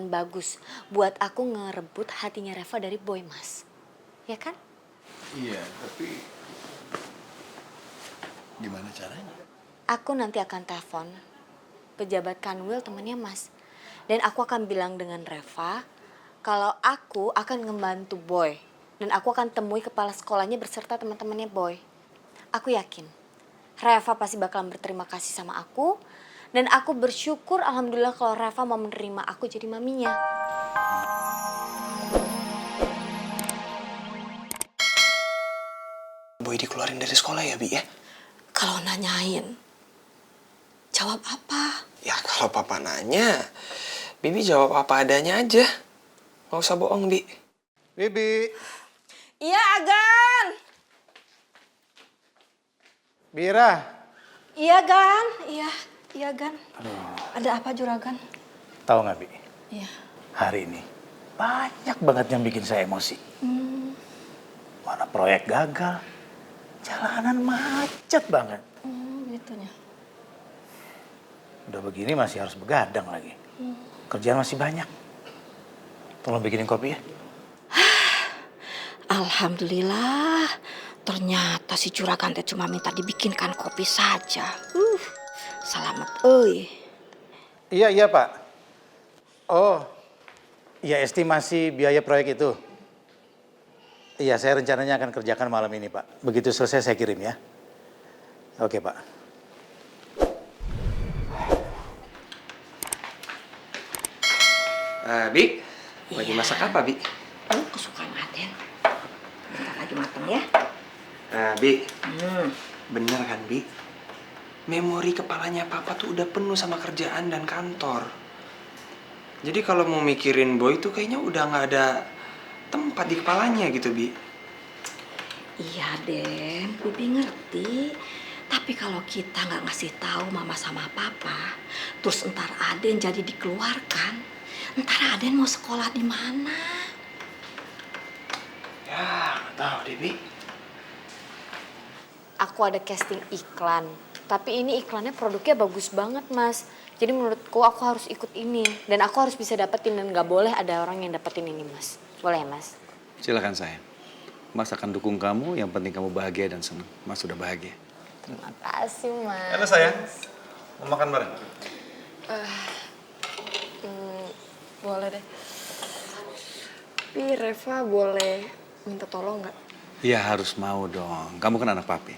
yang bagus buat aku ngerebut hatinya Reva dari Boy, Mas. Ya kan? Iya, tapi gimana caranya? Aku nanti akan telepon pejabat Kanwil temannya Mas. Dan aku akan bilang dengan Reva kalau aku akan ngebantu Boy. Dan aku akan temui kepala sekolahnya berserta teman-temannya Boy. Aku yakin Reva pasti bakalan berterima kasih sama aku. Dan aku bersyukur alhamdulillah kalau Reva mau menerima aku jadi maminya. Boy dikeluarin dari sekolah ya, Bi ya? Kalau nanyain, jawab apa? Ya kalau papa nanya, Bibi jawab apa adanya aja. Gak usah bohong, Bi. Bibi, Iya, Agan. Bira, Iya, Gan. Iya, Gan. Ada apa, Juragan? tahu nggak Bi? Iya. Hari ini banyak banget yang bikin saya emosi. Mana proyek gagal, jalanan macet banget. Gitunya. Udah begini masih harus begadang lagi. Kerjaan masih banyak. Tolong bikinin kopi ya. Alhamdulillah. Ternyata si Juragan teh cuma minta dibikinkan kopi saja. Selamat, euy. Iya Pak. Oh, iya estimasi biaya proyek itu. Iya saya rencananya akan kerjakan malam ini Pak. Begitu selesai saya kirim ya. Oke Pak. Bi, lagi masak apa, Bi? Kesukaan Aden. Bentar lagi mateng ya. Bi, bener kan, Bi? Memori kepalanya papa tuh udah penuh sama kerjaan dan kantor. Jadi kalau mau mikirin Boy tuh kayaknya udah nggak ada tempat di kepalanya gitu, Bi. Iya, Den. Bibi ngerti. Tapi kalau kita nggak ngasih tahu mama sama papa, terus entar Aden jadi dikeluarkan, entar Aden mau sekolah di mana? Ya, nggak tahu deh, Bi. Aku ada casting iklan, tapi ini iklannya produknya bagus banget, Mas. Jadi menurutku aku harus ikut ini dan aku harus bisa dapetin dan nggak boleh ada orang yang dapetin ini, Mas. Boleh ya, Mas? Silakan sayang. Mas akan dukung kamu, yang penting kamu bahagia dan senang. Mas sudah bahagia. Terima kasih, Mas. Halo sayang, mau makan bareng? Boleh deh. Tapi Reva boleh minta tolong nggak? Iya harus mau dong. Kamu kan anak papi.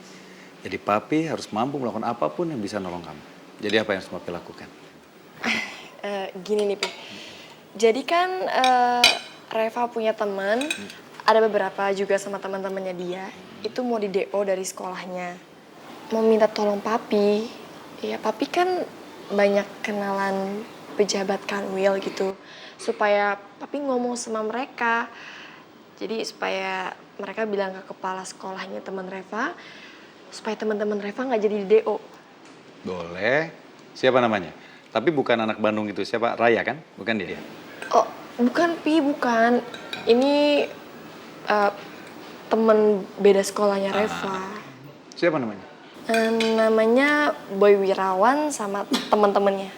Jadi papi harus mampu melakukan apapun yang bisa nolong kamu. Jadi apa yang harus papi lakukan? Gini nih, Pi. Jadi kan Reva punya teman, ada beberapa juga sama teman-temannya dia. Itu mau di DO dari sekolahnya. Mau minta tolong papi. Ya, papi kan banyak kenalan pejabat Kanwil gitu. Supaya papi ngomong sama mereka. Jadi supaya mereka bilang ke kepala sekolahnya teman Reva, supaya teman-teman Reva nggak jadi di DO. Boleh. Siapa namanya? Tapi bukan anak Bandung itu. Siapa? Raya kan? Bukan dia? Oh, bukan Pi, bukan. Ini temen beda sekolahnya Reva. Siapa namanya? Namanya Boy Wirawan sama teman-temannya.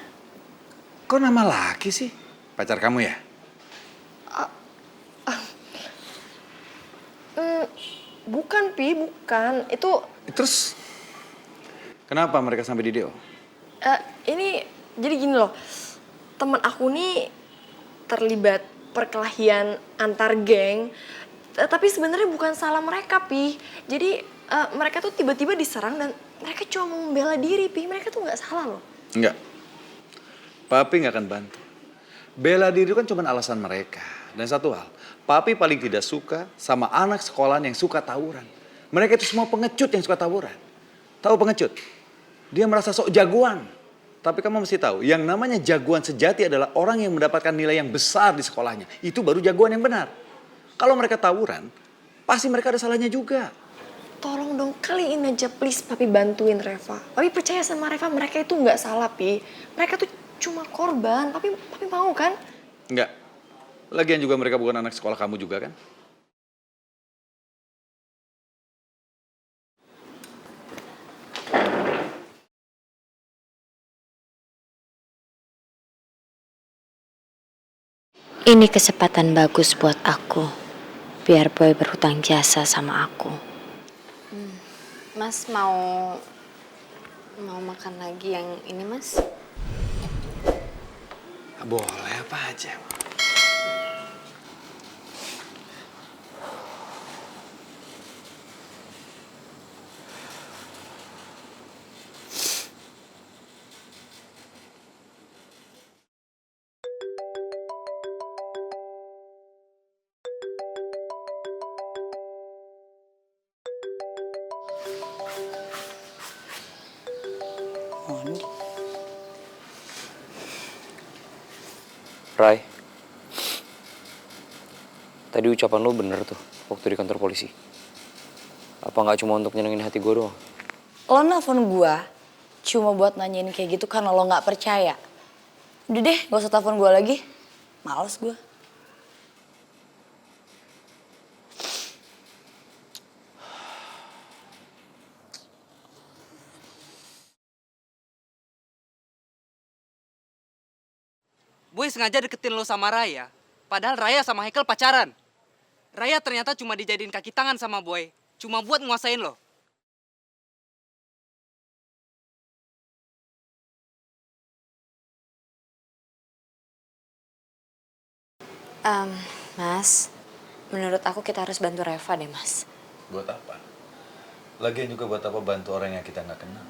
Kok nama laki sih? Pacar kamu ya? Bukan Pi, bukan. Itu Terus kenapa mereka sampai di DO? ini jadi gini loh. Temen aku nih terlibat perkelahian antar geng. Tapi sebenarnya bukan salah mereka, Pi. Jadi mereka tuh tiba-tiba diserang dan mereka cuma mau membela diri, Pi. Mereka tuh nggak salah loh. Enggak. Papi nggak akan bantu. Bela diri itu kan cuma alasan mereka. Dan satu hal, papi paling tidak suka sama anak sekolahan yang suka tawuran. Mereka itu semua pengecut yang suka tawuran. Tahu pengecut? Dia merasa sok jagoan. Tapi kamu mesti tahu, yang namanya jagoan sejati adalah orang yang mendapatkan nilai yang besar di sekolahnya. Itu baru jagoan yang benar. Kalau mereka tawuran, pasti mereka ada salahnya juga. Tolong dong, kaliin aja please papi bantuin Reva. Papi percaya sama Reva, mereka itu nggak salah, Pi. Mereka tuh cuma korban. Papi mau kan? Enggak. Lagian juga mereka bukan anak sekolah kamu juga kan? Ini kesempatan bagus buat aku, biar Boy berhutang jasa sama aku. Mas mau makan lagi yang ini, Mas? Boleh apa aja. Rai, tadi ucapan lo bener tuh waktu di kantor polisi. Apa nggak cuma untuk nyenengin hati gue doang? Lo nelfon gua cuma buat nanyain kayak gitu karena lo nggak percaya. Udah deh, gak usah telepon gua lagi. Males gua. Boy sengaja deketin lo sama Raya, padahal Raya sama Haikal pacaran. Raya ternyata cuma dijadiin kaki tangan sama Boy, cuma buat nguasain lo. Mas, menurut aku kita harus bantu Reva deh, Mas. Buat apa? Lagian juga buat apa bantu orang yang kita nggak kenal?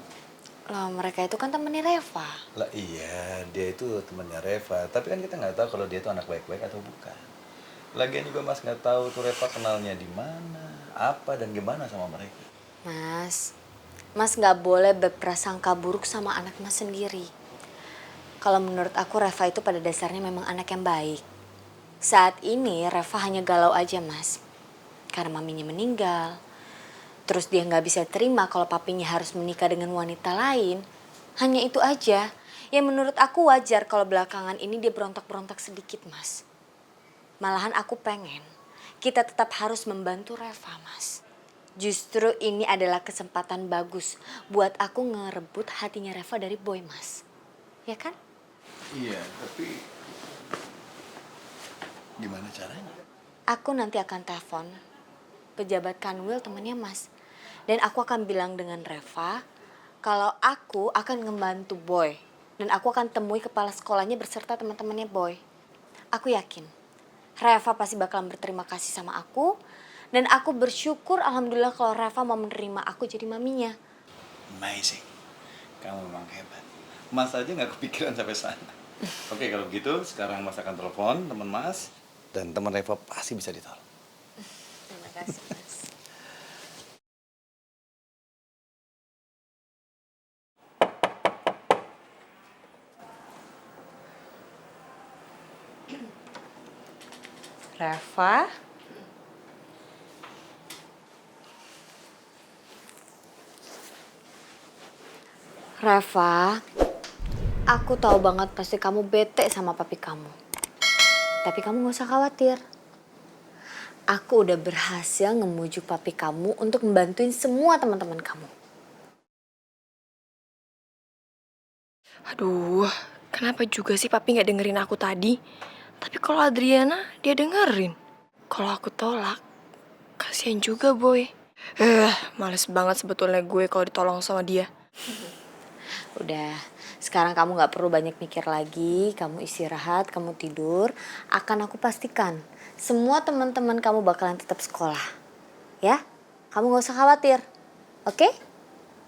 Loh, mereka itu kan temennya Reva. Lah iya, dia itu temannya Reva. Tapi kan kita nggak tahu kalau dia itu anak baik-baik atau bukan. Lagian juga Mas nggak tahu tuh Reva kenalnya di mana, apa dan gimana sama mereka. Mas nggak boleh berprasangka buruk sama anak Mas sendiri. Kalau menurut aku Reva itu pada dasarnya memang anak yang baik. Saat ini Reva hanya galau aja, Mas. Karena maminya meninggal. Terus dia nggak bisa terima kalau papinya harus menikah dengan wanita lain. Hanya itu aja. Ya menurut aku wajar kalau belakangan ini dia berontak-berontak sedikit, Mas. Malahan aku pengen kita tetap harus membantu Reva, Mas. Justru ini adalah kesempatan bagus buat aku ngerebut hatinya Reva dari Boy, Mas. Ya kan? Iya, tapi gimana caranya? Aku nanti akan telepon pejabat Kanwil temannya Mas. Dan aku akan bilang dengan Reva kalau aku akan ngebantu Boy. Dan aku akan temui kepala sekolahnya berserta teman-temannya Boy. Aku yakin Reva pasti bakalan berterima kasih sama aku. Dan aku bersyukur alhamdulillah kalau Reva mau menerima aku jadi maminya. Amazing. Kamu memang hebat. Mas aja nggak kepikiran sampai sana. Oke, kalau begitu sekarang Mas akan telepon teman Mas. Dan teman Reva pasti bisa ditolong. Terima kasih, Mas. Reva? Reva, aku tahu banget pasti kamu bete sama papi kamu. Tapi kamu gak usah khawatir. Aku udah berhasil ngemujuk papi kamu untuk membantuin semua teman-teman kamu. Aduh, kenapa juga sih papi nggak dengerin aku tadi? Tapi kalau Adriana, dia dengerin. Kalau aku tolak, kasihan juga Boy. Males banget sebetulnya gue kalau ditolong sama dia. Udah, sekarang kamu gak perlu banyak mikir lagi. Kamu istirahat, kamu tidur. Akan aku pastikan semua teman-teman kamu bakalan tetap sekolah. Ya, kamu gak usah khawatir. Oke?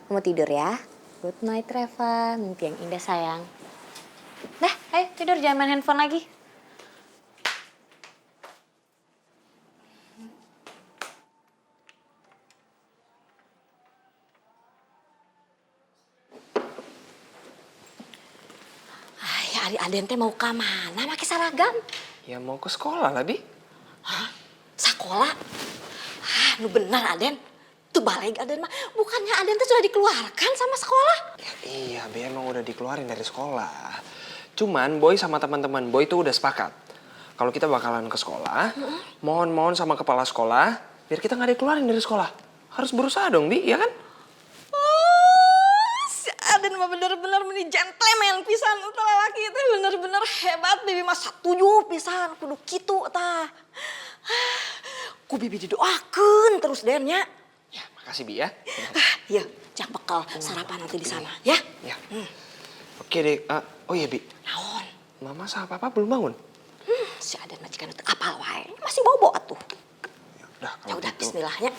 Kamu tidur ya. Good night Reva, mimpi yang indah sayang. Dah, ayo tidur, jangan main handphone lagi. Aden teh mau ke mana pakai seragam? Ya mau ke sekolah lah, Bi. Hah? Sekolah? Nu benar Aden. Tuh balik Aden mah. Bukannya Aden tuh sudah dikeluarkan sama sekolah? Ya, iya, Bi emang udah dikeluarin dari sekolah. Cuman Boy sama teman-teman Boy tuh udah sepakat. Kalau kita bakalan ke sekolah, mohon-mohon sama kepala sekolah, biar kita nggak dikeluarin dari sekolah. Harus berusaha dong, Bi, ya kan? Oh, si Aden mah bener bener-bener meni gentleman pisan eta lalaki teh bener-bener hebat bibi mah satuju pisan kudu kitu tah. Ku bibi didoakeun terus Den nya. Ya, makasih Bi ya. Ya, jangan bekal sarapan nanti di sana ya. Ya. Oke deh. Oh iya Bi, Naon? Mama sama Papa belum bangun? Si Aden majikan itu apal wae. Masih bobo atuh. Udah, Ya kalau udah gitu. bismillah ya.